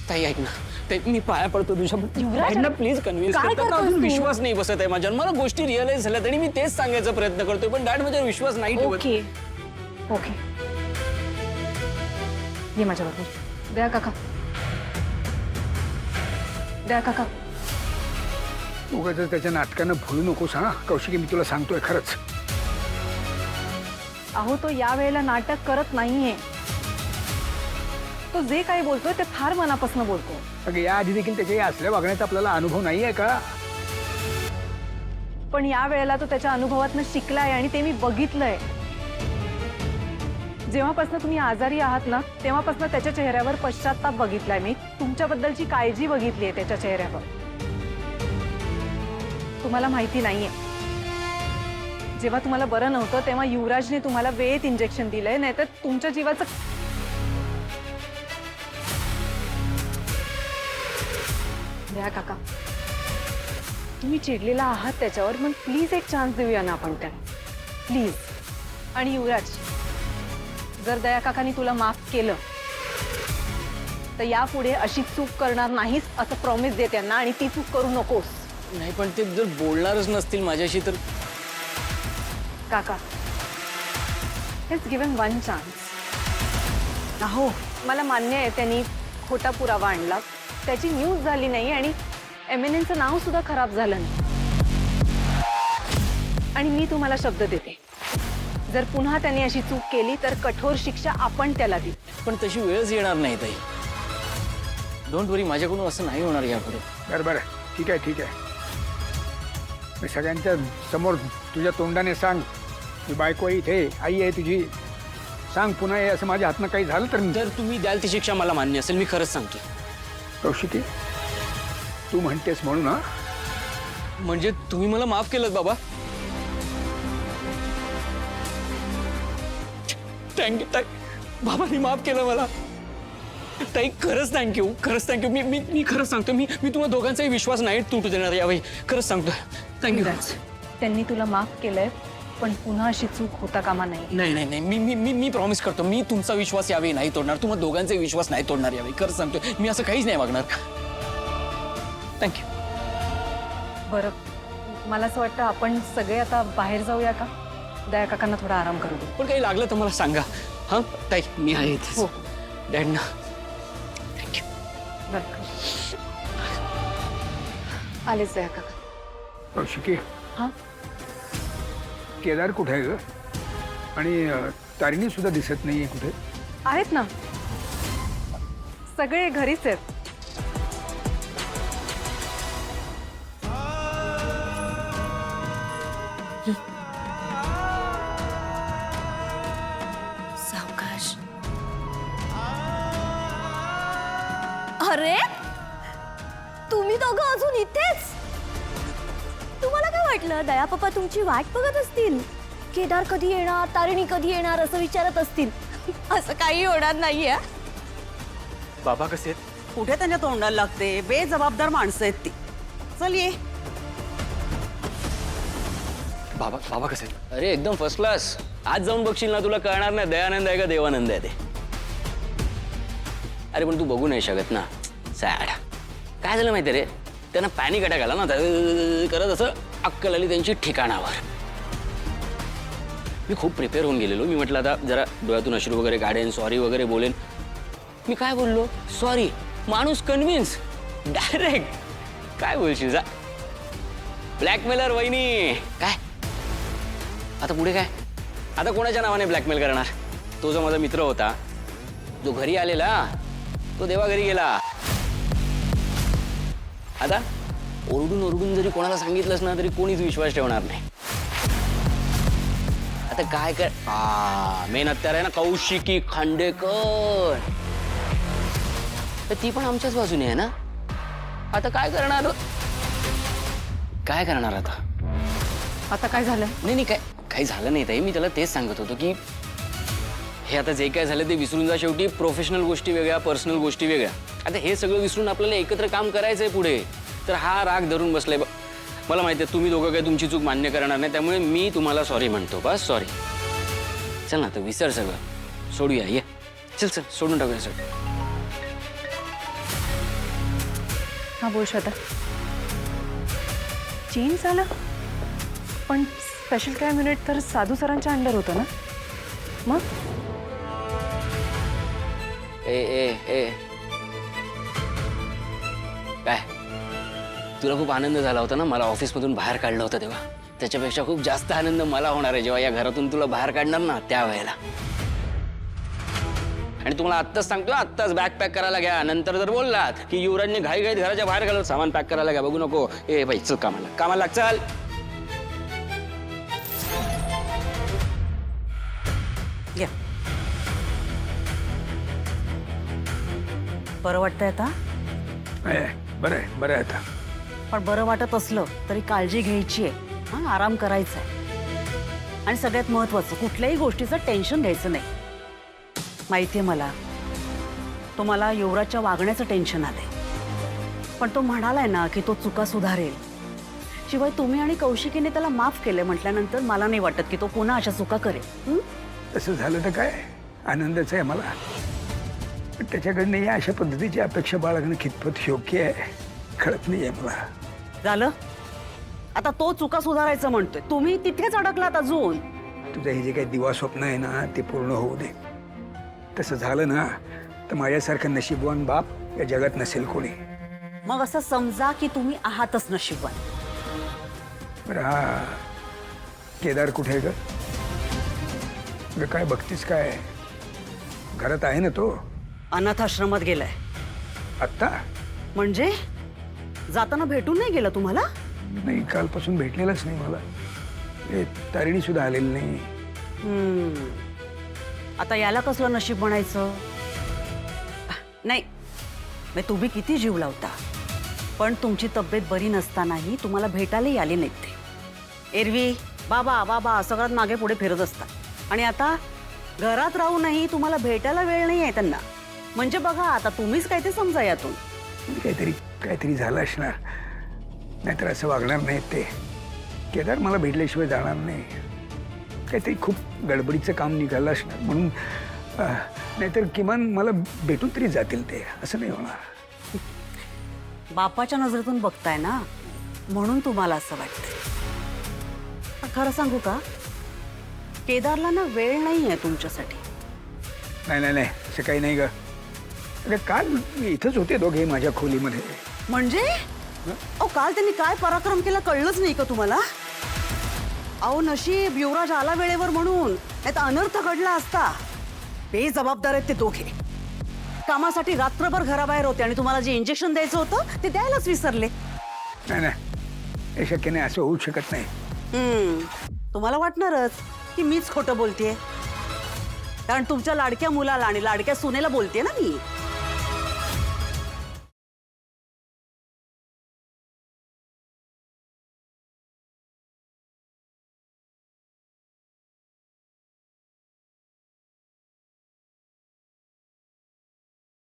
ताई ऐक ना, ते मी पाया पडतो तुझ्या. युवराज, ना प्लीज कन्व्हिन्स काय करतो. करतोयस अजून तू? विश्वास नाही बसत आहे माझ्यावर. मला गोष्टी रिअलाइज झाल्यात आणि मी तेच सांगायचा प्रयत्न करतोय, पण डॅड माझ्यावर विश्वास नाही ठेवत. ओके ओके, ये माझ्याबरोबर. दया काका, दया काका. उगाच त्याच्या नाटकानं भुलू नकोस हा कौशिकी, मी तुला सांगतोय खरंच. अहो तो या वेळेला नाटक करत नाहीये. तो जे काही बोलतोय ते फार मनापासून बोलतो. अगं या आधी देखील त्याच्या या असल्या वागण्याचा आपल्याला अनुभव नाहीये का? पण या वेळेला तो त्याच्या अनुभवातनं शिकलाय आणि ते मी बघितलंय. जेव्हापासून तुम्ही आजारी आहात ना तेव्हापासून त्याच्या चेहऱ्यावर पश्चात्ताप बघितलाय मी. तुमच्याबद्दलची काळजी बघितलीये त्याच्या चेहऱ्यावर. तुम्हाला माहिती नाहीये, जेव्हा तुम्हाला बरं नव्हतं तेव्हा युवराजने तुम्हाला वेळेत इंजेक्शन दिलंय, नाहीतर तुमच्या जीवाचं. द्या काका, तुम्ही चिडलेला आहात त्याच्यावर, मग प्लीज एक चान्स देऊया ना आपण त्याला, प्लीज. आणि युवराज, जर दया काकांनी तुला माफ केलं तर यापुढे अशी चूक करणार नाहीस असं प्रॉमिस दे त्यांना, आणि ती चूक करू नकोस. नाही पण ते जर बोलणारच नसतील माझ्याशी तर. काका, let's give him one chance. अहो मला मान्य आहे त्यांनी खोटा पुरावा आणला, त्याची न्यूज झाली नाही आणि एमएनएनचं नाव सुद्धा खराब झालं नाही. आणि मी तुम्हाला शब्द देते, जर पुन्हा त्यांनी अशी चूक केली तर कठोर शिक्षा आपण त्याला देऊ. पण तशी वेळच येणार नाही ताई. डोंट वरी, माझ्याकडून असं नाही होणार यापुढे. बरं बरं, ठीक आहे ठीक आहे. मी सगळ्यांच्या समोर तुझ्या तोंडाने सांग, मी बायको आहे इथे, आई आहे तुझी. सांग पुन्हा हे असं माझ्या हातनं काही झालं तर. जर तुम्ही द्याल ती शिक्षा मला मान्य असेल, मी खरंच सांगतो. कौशिकी, तू म्हणतेस म्हणून हा? म्हणजे तुम्ही मला माफ केलं बाबा. थँक्यू ताई, बाबांनी माफ केलं मला. ताई खरंच थँक्यू, खरंच थँक्यू. मी मी मी खरंच सांगतो, मी मी तुम्हाला दोघांचाही विश्वास नाही तुटू देणार यावेळी. खरंच सांगतो. थँक्यू. त्यांनी तुला माफ केलंय, पण पुन्हा अशी चूक होता कामा नाही. नाही नाही नाही, मी मी मी मी प्रॉमिस करतो, मी तुमचा विश्वास यावेळी नाही तोडणार. तुम्हाला दोघांचाही विश्वास नाही तोडणार यावेळी. खरंच सांगतो, मी असं काहीच नाही वागणार. थँक्यू. बरं, मला असं वाटतं आपण सगळे आता बाहेर जाऊया का? दया काकांना थोडा आराम करू दे. पण काही लागलं तर मला सांगा हां ताई, मी आहे इथेच. हो. डॅडना थँक्यू. बरं, आलेच दया काका. कौशिकी, हां, केदार कुठे आहे ग? आणि तारिणी सुद्धा दिसत नाहीये कुठे. आहेत ना, सगळे घरीच आहेत. सावकाश. अरे तुम्ही दोघं अजून इथेच? तुम्हाला काय वाटलं दया पप्पा तुमची वाट बघत असतील? केदार कधी येणार, तारिणी कधी येणार असं विचारत असतील. असं काही होणार नाहीये. बाबा कसे आहेत? कुठे त्यांच्या तोंडाला लागते, बेजबाबदार माणसं आहेत ती. चल ये. बाबा बाबा कसे आहेत? अरे एकदम फर्स्ट क्लास. आज जाऊन बघशील ना तुला कळणार नाही दयानंद आहे का देवानंद आहे ते. अरे पण तू बघू नाही शकत ना. सॅड. काय झालं माहिती रे, त्यांना पॅनिक अटॅक आला ना, करत असं अक्कल आली त्यांची ठिकाणावर. मी खूप प्रिपेअर होऊन गेलेलो. मी म्हटलं आता जरा डोळ्यातून अश्रू वगैरे काढेन, सॉरी वगैरे बोलेन. मी काय बोललो? सॉरी. माणूस कन्व्हिन्स डायरेक्ट. काय बोलशील जा. ब्लॅकमेलर वहिनी. काय आता पुढे काय? आता कोणाच्या नावाने ब्लॅकमेल करणार? तो जो माझा मित्र होता, जो घरी आलेला, तो देवा घरी गेला. आता ओरडून ओरडून जरी कोणाला सांगितलंस ना तरी कोणीच विश्वास ठेवणार नाही. आता काय कर, मेन हत्यार आहे ना कौशिकी खांडेकर, तर ती पण आमच्याच बाजूने आहे ना. आता काय करणार? काय करणार आता? आता काय झालं? नाही नाही, काय काही झालं नाही ताई. मी त्याला तेच सांगत होतो की हे आता जे काय झालं ते विसरून जा. शेवटी प्रोफेशनल गोष्टी वेगळ्या, पर्सनल गोष्टी वेगळ्या. आता हे सगळं विसरून आपल्याला एकत्र काम करायचंय पुढे. तर हा राग धरून बसलाय. मला माहिती आहे तुम्ही दोघं काय तुमची चूक मान्य करणार नाही, त्यामुळे मी तुम्हाला सॉरी म्हणतो. बस सॉरी. चल ना, तर विसर सगळं, सोडूया. ये चल चल, सोडून टाकूया सगळं. हा बोल श्वेता. चेंज झालं पण स्पेशल कॅबिनेट तर साधू सरांच्या अंडर होतं ना. मग ए ए ए काय तुला खूप आनंद झाला होता ना मला ऑफिसमधून बाहेर काढलं होतं तेव्हा. त्याच्यापेक्षा खूप जास्त आनंद मला होणार आहे जेव्हा या घरातून तुला बाहेर काढणार ना त्यावेळेला. आणि तुम्हाला आत्ताच सांगतो, आत्ताच बॅग पॅक करायला घ्या. नंतर जर बोललात की युवराजने घाईघाईत घराच्या बाहेर घालून सामान पॅक करायला घ्या, बघू नको. ए बाई चल कामाला, कामाला लाग, चल. घ्या. बरं वाटतंय आता? बरं आहे आता. पण बरं वाटत असलं तरी काळजी घ्यायची आहे. हा, आराम करायचा आहे. आणि सगळ्यात महत्वाचं, कुठल्याही गोष्टीचं टेन्शन घ्यायचं नाही. माहितीये मला, तुम्हाला युवराजच्या वागण्याचं टेन्शन आलंय. पण तो म्हणालाय ना की तो चुका सुधारेल. शिवाय तुम्ही आणि कौशिकीने त्याला माफ केले म्हटल्यानंतर मला नाही वाटत की तो पुन्हा अशा चुका करेल. तसं झालं तर काय आनंदच आहे मला. पण त्याच्याकडनं या अशा पद्धतीची अपेक्षा बाळगणं कितपत योग्य आहे कळत नाही आहे मला. झालं? आता तो चुका सुधारायचं म्हणतोय, तुम्ही तिथेच अडकलात अजून. तुझं हे जे काही दिवा स्वप्न आहे ना ते पूर्ण होऊ दे. तसं झालं ना तर माझ्यासारखं नशीबवान बाप या जगात नसेल कोणी. मग असं समजा की तुम्ही आहातच नशीबवान. बरं हा केदार कुठे आहे ग? काय बघतीस काय? घरात आहे ना तो? अनाथ आश्रमात गेलाय. आत्ता? म्हणजे जाताना भेटून नाही गेला तुम्हाला? नाही, कालपासून भेटलेलंच नाही मला. तारिणी सुद्धा आलेली नाही. आता याला कसलं नशीब म्हणायचं? नाही, तुम्ही किती जीव लावता, पण तुमची तब्येत बरी नसतानाही तुम्हाला भेटायलाही आले नाहीत ते. एरवी बाबा बाबा सगळ्यात मागे पुढे फिरत असतात आणि आता घरात राहूनही तुम्हाला भेटायला वेळ नाही आहे त्यांना. म्हणजे बघा आता तुम्हीच काय ते समजा यातून. काहीतरी झालं असणार, नाहीतर असं वागणार नाहीत ते. केदार मला भेटल्याशिवाय जाणार नाही. काहीतरी खूप गडबडीचं काम निघालं असणार म्हणून. नाहीतर किमान मला भेटून तरी जातील ते. असं नाही होणार. बापाच्या नजरेतून बघताय ना म्हणून तुम्हाला असं वाटतं. खरं सांगू का, केदारला ना वेळ नाही आहे तुमच्यासाठी. नाही असं काही नाही ग. अरे काल इथंच होते दोघे माझ्या खोलीमध्ये. म्हणजे अहो काल त्यांनी काय पराक्रम केला कळलंच नाही का तुम्हाला? अहो नशीब युवराज आला वेळेवर म्हणून, नाही तर अनर्थ घडला असता. बेजबाबदार आहेत ते दोघे. कामासाठी रात्रभर घराबाहेर होते आणि तुम्हाला जे इंजेक्शन द्यायचं होतं ते द्यायलाच विसरले. नाही हे शक्य नाही, असं होऊ शकत नाही. तुम्हाला वाटणारच की मीच खोटं बोलतेय, कारण तुमच्या लाडक्या मुलाला आणि लाडक्या सुनेला बोलते ना मी.